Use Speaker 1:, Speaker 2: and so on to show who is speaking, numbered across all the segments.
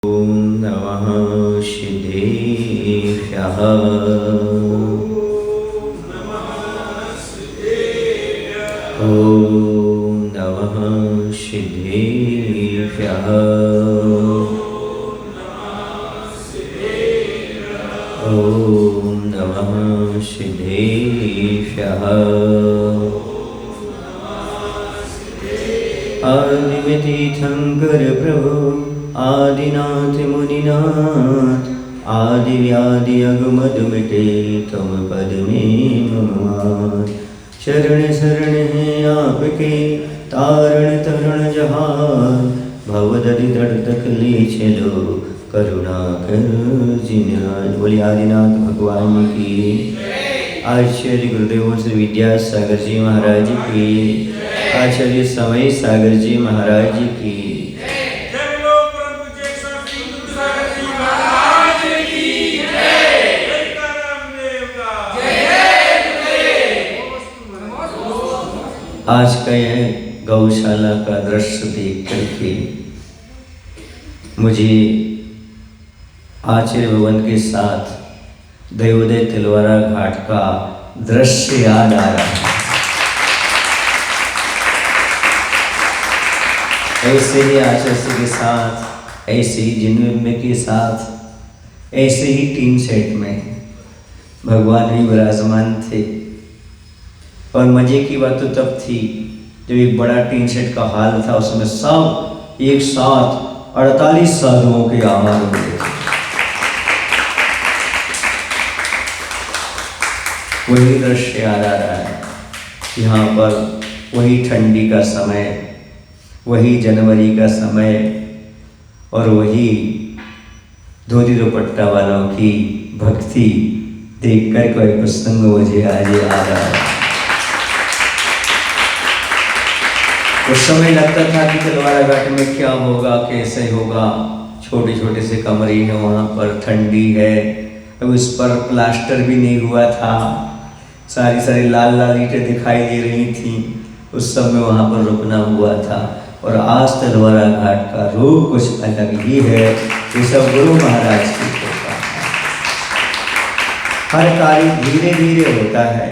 Speaker 1: ॐ नमः सिद्धेभ्यः। ॐ नमः सिद्धेभ्यः। ॐ नमः सिद्धेभ्यः। आदिव्यतीर्थंकर प्रभु आदिनाथ मुनिनाथ, आदि व्याधि अगमद मिटे तुम पद में मम। शरण शरण है आपके तारण तरण जहान, भवदरि दर तक ले चलो करुणा कर जिन्हान। बोलिए आदिनाथ भगवान की। आचार्य गुरुदेव श्री विद्यासागर जी महाराज की। आचार्य समय सागर जी महाराज की। आज का यह गौशाला का दृश्य देख करके मुझे आचार्य भवन के साथ दयोदय तिलवारा घाट का दृश्य याद आ रहा है। ऐसे ही आचार्य के साथ, ऐसे ही जिनमें के साथ, ऐसे ही टीन सेट में भगवान भी विराजमान थे। और मजे की बात तो तब थी जब एक बड़ा टीन सेट का हाल था, उसमें सब एक साथ 48 साधुओं के आवाज होते थे। वही दृश्य याद आ रहा है। यहाँ पर वही ठंडी का समय, वही जनवरी का समय और वही धोती दुपट्टा वालों की भक्ति देखकर कोई प्रसंग मुझे आज याद आ रहा है। उस समय लगता था कि तिलवारा घाट में क्या होगा, कैसे होगा। छोटे छोटे से कमरे हैं, वहाँ पर ठंडी है, अब उस पर प्लास्टर भी नहीं हुआ था। सारी सारी लाल लाल ईंटें दिखाई दे रही थी। उस समय वहाँ पर रुकना हुआ था। और आज तिलवारा घाट का रूप कुछ अलग ही है। ये सब गुरु महाराज की कृपा है। हर कार्य धीरे धीरे होता है।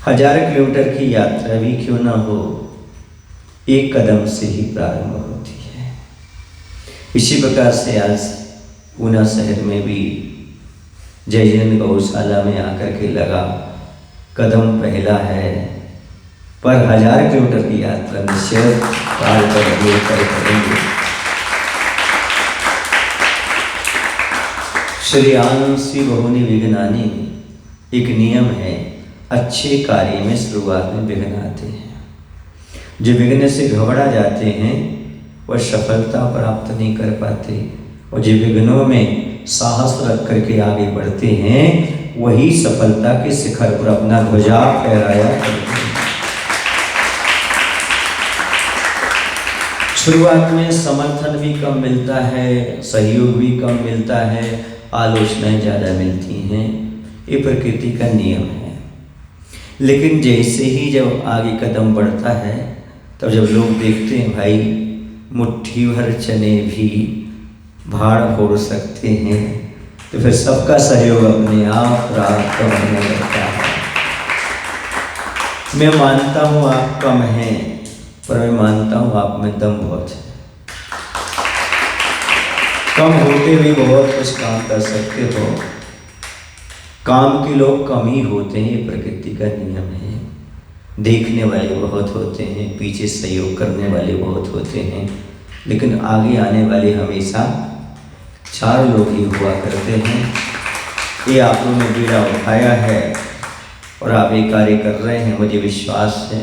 Speaker 1: 1000 किलोमीटर की यात्रा भी क्यों ना हो, एक कदम से ही प्रारंभ होती है। इसी प्रकार से आज पूना शहर में भी जय जैन गौशाला में आकर के लगा कदम पहला है, पर 1000 किलोमीटर की यात्रा निश्चय पार करेंगे। श्री आनंसी बहुनी विघ्नानी, एक नियम है, अच्छे कार्य में शुरुआत में विघ्न आते हैं। जो विघ्न से घबरा जाते हैं वह सफलता प्राप्त नहीं कर पाते, और जो विघ्नों में साहस रख करके आगे बढ़ते हैं वही सफलता के शिखर पर अपना ध्वजा फहराया करते हैं। शुरुआत में समर्थन भी कम मिलता है, सहयोग भी कम मिलता है, आलोचनाएं ज़्यादा मिलती हैं। ये प्रकृति का नियम है। लेकिन जैसे ही जब आगे कदम बढ़ता है, तब जब लोग देखते हैं भाई मुट्ठी भर चने भी भाड़ फोड़ सकते हैं, तो फिर सबका सहयोग अपने आप प्राप्त होने लगता है। मैं मानता हूँ आप कम हैं, पर मैं मानता हूँ आप में दम बहुत है। कम होते भी बहुत कुछ काम कर सकते हो। काम के लोग कम ही होते हैं, ये प्रकृति का नियम है। देखने वाले बहुत होते हैं, पीछे सहयोग करने वाले बहुत होते हैं, लेकिन आगे आने वाले हमेशा 4 लोग ही हुआ करते हैं। ये आप लोगों ने बीड़ा उठाया है और आप ये कार्य कर रहे हैं। मुझे विश्वास है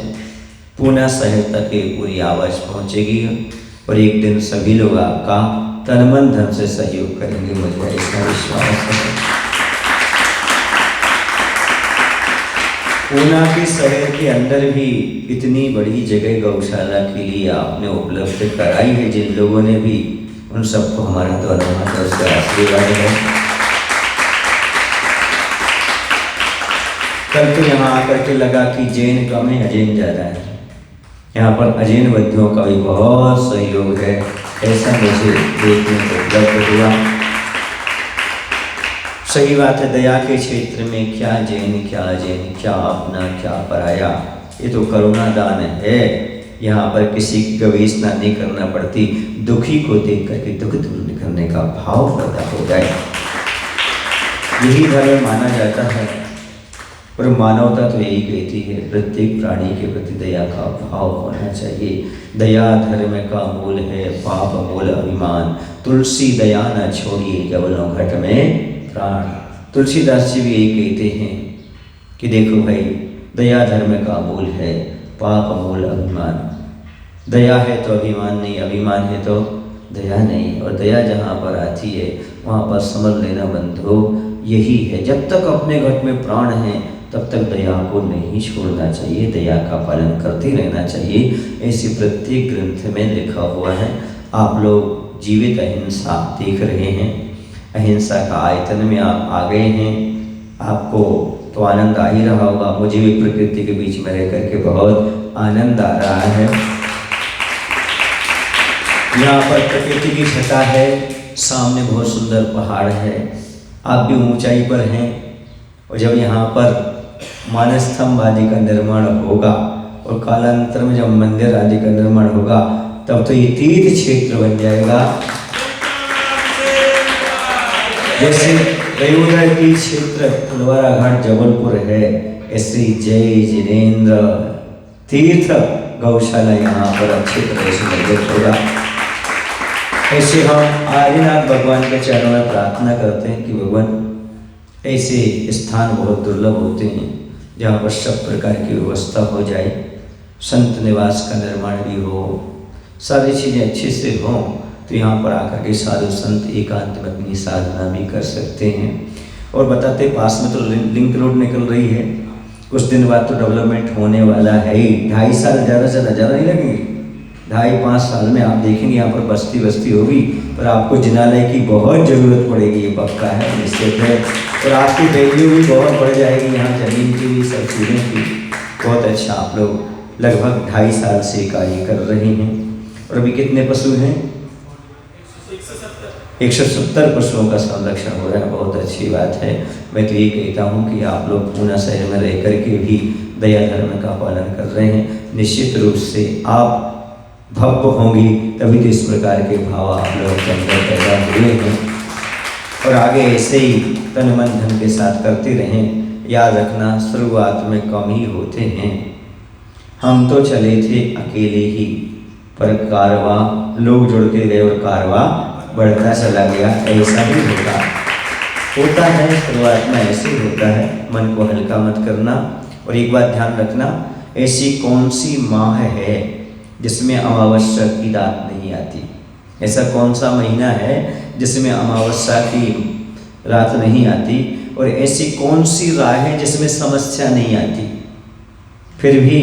Speaker 1: पूना शहर तक ये पूरी आवाज़ पहुँचेगी और एक दिन सभी लोग आपका तन मन धन से सहयोग करेंगे। मुझे ऐसा विश्वास है। पूना के शहर के अंदर भी इतनी बड़ी जगह गौशाला के लिए आपने उपलब्ध कराई है। जिन लोगों ने भी, उन सबको हमारा द्वारा से आशीर्वाद है। कल तो यहाँ आकर के लगा कि जैन कम है, अजैन ज़्यादा है। यहाँ पर अजैन बद्धियों का भी बहुत सहयोग है। ऐसा मुझे देखने को उपलब्ध हुआ। सही बात है, दया के क्षेत्र में क्या जैन क्या अजैन, क्या अपना क्या पराया, ये तो करुणा दान है। यहाँ पर किसी की गवेषणा नहीं करना पड़ती, दुखी को देख करके दुख दूर करने का भाव पैदा हो जाए, यही धर्म माना जाता है। और मानवता तो यही कहती है, प्रत्येक प्राणी के प्रति दया का भाव होना चाहिए। दया धर्म का मूल है, पाप मूल अभिमान, तुलसी दया न छोड़िए जब लो घट में प्राण। तुलसीदास जी भी यही कहते हैं कि देखो भाई, दया धर्म का मूल है, पाप मूल अभिमान। दया है तो अभिमान नहीं, अभिमान है तो दया नहीं, और दया जहाँ पर आती है वहाँ पर समझ लेना बंधु यही है, जब तक अपने घट में प्राण है तब तक दया को नहीं छोड़ना चाहिए, दया का पालन करते रहना चाहिए। ऐसे प्रत्येक ग्रंथ में लिखा हुआ है। आप लोग जीवित अहिंसा देख रहे हैं, अहिंसा का आयतन में आप आ गए हैं, आपको तो आनंद आ ही रहा होगा। मुझे भी प्रकृति के बीच में रह करके बहुत आनंद आ रहा है। यहाँ पर प्रकृति की छटा है, सामने बहुत सुंदर पहाड़ है, आप भी ऊंचाई पर हैं। और जब यहाँ पर मानस्तंभ आदि का निर्माण होगा और कालांतर में जब मंदिर आदि का निर्माण होगा तब तो ये तीर्थ क्षेत्र बन जाएगा। जैसे रेणुदर की क्षेत्र फुलवारा घाट जबलपुर है, ऐसे जय जिनेन्द्र तीर्थ गौशाला यहाँ पर अच्छी तरह से निर्मित होगा। ऐसे हम आदिनाथ भगवान के चरणों में प्रार्थना करते हैं कि भगवान ऐसे स्थान बहुत दुर्लभ होते हैं जहाँ पर सब प्रकार की व्यवस्था हो जाए, संत निवास का निर्माण भी हो, सारी चीज़ें अच्छे से हों, तो यहाँ पर आकर के साधु संत एकांत में अपनी साधना भी कर सकते हैं। और बताते पास में तो लिंक रोड निकल रही है, कुछ दिन बाद तो डेवलपमेंट होने वाला है ही, 2.5 साल ज़्यादा से ज़्यादा नहीं लगेंगे, 2.5-5 साल में आप देखेंगे यहाँ पर बस्ती बस्ती होगी, पर आपको जिनालय की बहुत ज़रूरत पड़ेगी, ये पक्का है, निश्चित है। और आपकी वैल्यू भी बहुत बढ़ जाएगी, यहाँ जमीन की भी, सब चीज़ों की। बहुत अच्छा, आप लोग लगभग 2.5 साल से कार्य कर रहे हैं। और अभी कितने पशु हैं? 170 पशुओं का संरक्षण हो रहा है, बहुत अच्छी बात है। मैं तो ये कहता हूँ कि आप लोग पूना शहर में रह कर के भी दया धर्म का पालन कर रहे हैं, निश्चित रूप से आप भव्य होंगी, तभी तो इस प्रकार के भाव आप लोगों के अंदर पैदा हुए हैं। और आगे ऐसे ही तन मन धन के साथ करते रहें। याद रखना, शुरुआत में कम ही होते हैं। हम तो चले थे अकेले ही, पर कारवा लोग जुड़ के गए और कारवा बढ़ता चला गया। ऐसा ही होता है, शुरुआत में ऐसे ही होता है। मन को हल्का मत करना। और एक बात ध्यान रखना, ऐसी कौन सी माह है जिसमें अमावस्या की रात नहीं आती? ऐसा कौन सा महीना है जिसमें अमावस्या की रात नहीं आती? और ऐसी कौन सी राह है जिसमें समस्या नहीं आती? फिर भी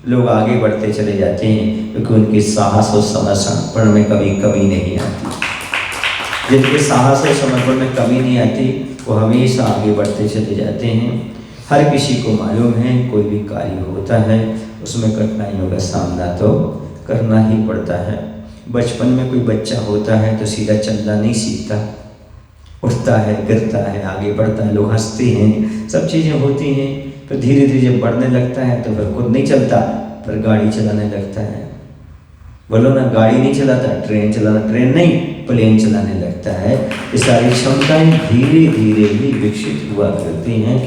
Speaker 1: लोग आगे बढ़ते चले जाते हैं, क्योंकि उनके साहस और समर्पण में कभी कमी नहीं आती। जिनके साहस और समर्पण में कमी नहीं आती, वो हमेशा आगे बढ़ते चले जाते हैं। हर किसी को मालूम है, कोई भी कार्य होता है उसमें कठिनाइयों का सामना तो करना ही पड़ता है। बचपन में कोई बच्चा होता है तो सीधा चलना नहीं सीखता, उठता है, गिरता है, आगे बढ़ता है, लोग हंसते हैं, सब चीज़ें होती हैं। फिर धीरे धीरे जब बढ़ने लगता है तो फिर खुद नहीं चलता, फिर गाड़ी चलाने लगता है। बोलो ना, गाड़ी नहीं चलाता, ट्रेन चलाना, ट्रेन नहीं, प्लेन चलाने लगता है। ये सारी क्षमताएं धीरे धीरे ही विकसित हुआ करती हैं।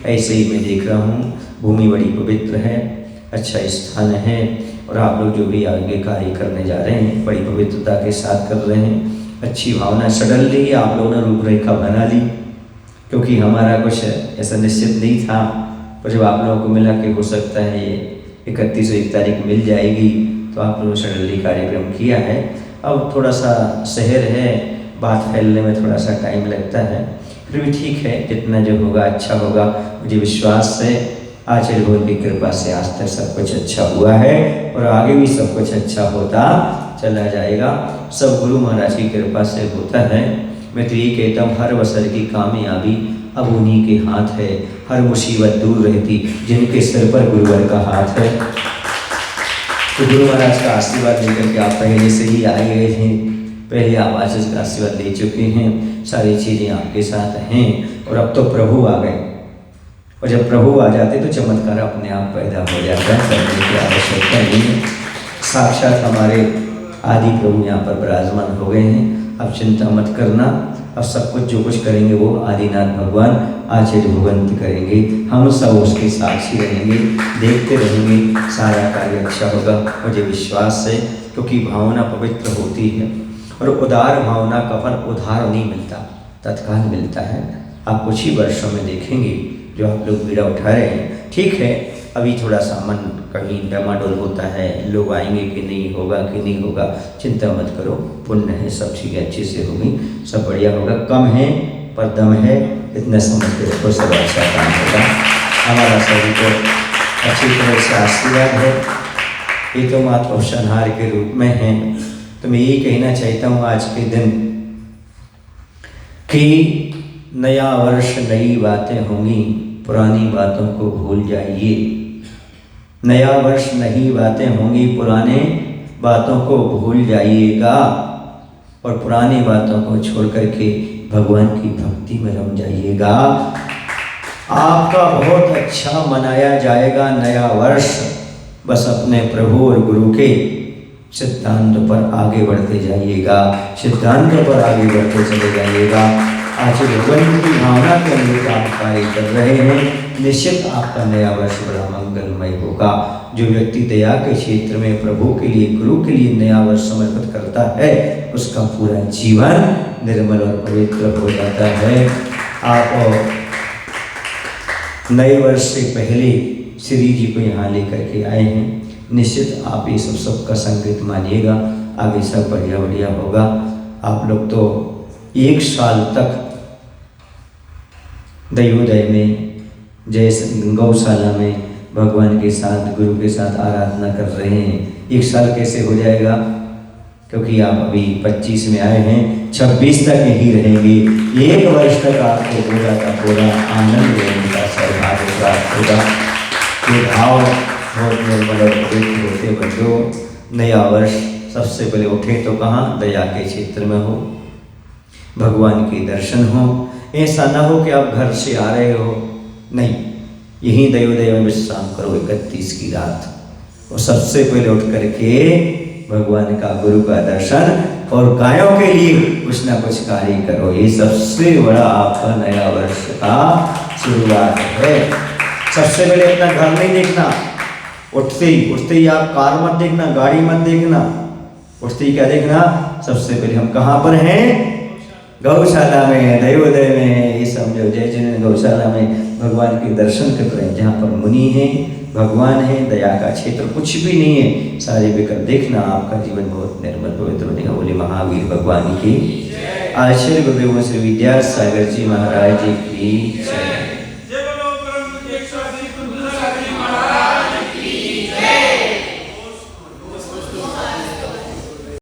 Speaker 1: ऐसे ही मैं देख रहा हूँ, भूमि बड़ी पवित्र है, अच्छा स्थान है, और आप लोग जो भी आगे कार्य करने जा रहे हैं बड़ी पवित्रता के साथ कर रहे हैं। अच्छी भावना, सडनली आप लोगों ने रूपरेखा बना ली, क्योंकि हमारा कुछ ऐसा निश्चित नहीं था, पर जब आप लोगों को मिला कि हो सकता है ये 31 और 1 तारीख मिल जाएगी, तो आप लोगों ने सडनली कार्यक्रम किया है। अब थोड़ा सा शहर है, बात फैलने में थोड़ा सा टाइम लगता है, फिर भी ठीक है, जितना जो होगा अच्छा होगा। मुझे विश्वास है आचार्य भगवान की कृपा से आज तक सब कुछ अच्छा हुआ है और आगे भी सब कुछ अच्छा होता चला जाएगा। सब गुरु महाराज की कृपा से होता है। मैं तो ये कहता हूँ, हर बसर की कामयाबी अब उन्हीं के हाथ है। हर मुसीबत दूर रहती जिनके सिर पर गुरुवर का हाथ है। तो गुरु महाराज का आशीर्वाद लेकर के आप पहले से ही आए गए हैं, पहले आप आशीष का आशीर्वाद ले चुके हैं, सारी चीज़ें आपके साथ हैं और अब तो प्रभु आ गए। और जब प्रभु आ जाते तो चमत्कार अपने आप पैदा हो जाता है, करने की आवश्यकता नहीं है। साक्षात हमारे आदि प्रभु यहाँ पर विराजमान हो गए हैं। अब चिंता मत करना, अब सब कुछ जो कुछ करेंगे वो आदिनाथ भगवान आचार्य भगवंत करेंगे, हम सब उसके साक्षी रहेंगे, देखते रहेंगे, सारा कार्य अच्छा होगा, मुझे विश्वास है। क्योंकि भावना पवित्र होती है और उदार भावना का फल उधार नहीं मिलता, तत्काल मिलता है। आप कुछ ही वर्षों में देखेंगे जो आप लोग बीड़ा उठा रहे हैं। ठीक है, अभी थोड़ा सा मन कहीं डमाडोल होता है, लोग आएंगे कि नहीं होगा कि नहीं होगा, चिंता मत करो, पुण्य है, सब चीज़ें अच्छे से होगी, सब बढ़िया होगा। कम है पर दम है, इतना समझ के रखो, सब अच्छा काम होगा। हमारा सभी को अच्छी तरह से आशीर्वाद है। ये तो मात्र उपसंहार के रूप में है। तो मैं यही कहना चाहता हूँ आज के दिन कि नया वर्ष, नई बातें होंगी, पुरानी बातों को भूल जाइए। नया वर्ष, नई बातें होंगी, पुराने बातों को भूल जाइएगा और पुरानी बातों को छोड़ करके भगवान की भक्ति में रम जाइएगा। आपका बहुत अच्छा मनाया जाएगा नया वर्ष। बस अपने प्रभु और गुरु के सिद्धांत पर आगे बढ़ते जाइएगा, सिद्धांत पर आगे बढ़ते चले जाइएगा। आज भगवान की भावना के अनुरूप आप कार्य कर रहे हैं, निश्चित आपका नया वर्ष बड़ा मंगलमय होगा। जो व्यक्ति दया के क्षेत्र में प्रभु के लिए, गुरु के लिए नया वर्ष समर्पित करता है, उसका पूरा जीवन निर्मल और पवित्र हो जाता है। आप नए वर्ष से पहले श्री जी को यहाँ लेकर के आए हैं, निश्चित आप ये सबका संकेत मानिएगा, आगे सब बढ़िया बढ़िया होगा। आप लोग तो 1 साल तक दयोदय में, जैसे गौशाला में भगवान के साथ, गुरु के साथ आराधना कर रहे हैं। 1 साल कैसे हो जाएगा? क्योंकि आप अभी 25 में आए हैं, 26 तक यहीं रहेंगे। 1 वर्ष तक आपको पूरा का पूरा आनंद लेने का सौभाग्य प्राप्त होगा। ये भाव बहुत निर्मल और पवित्र होते बच्चों। नया वर्ष सबसे पहले उठे तो कहाँ? दया के क्षेत्र में हो, भगवान के दर्शन हो। ऐसा ना हो कि आप घर से आ रहे हो, नहीं, यहीं दयोदय में विश्राम करो 31 की रात। और सबसे पहले उठ करके भगवान का, गुरु का दर्शन और गायों के लिए कुछ ना कुछ कार्य करो। ये सबसे बड़ा आपका नया वर्ष का शुरुआत है। सबसे पहले अपना घर नहीं देखना, उठते ही आप कार मत देखना, गाड़ी मत देखना, उठते ही क्या देखना? सबसे पहले हम कहाँ पर हैं? गौशाला में, दयोदय में। ये समझो जय जिन गौशाला में भगवान के दर्शन कर रहे हैं, जहाँ पर मुनि हैं, भगवान है, दया का क्षेत्र कुछ भी नहीं है, सारे विकल्प देखना, आपका जीवन बहुत निर्मल पवित्र बनेगा। बोले महावीर भगवान की। आचार्य गुरुदेव श्री विद्यासागर जी महाराज जी की।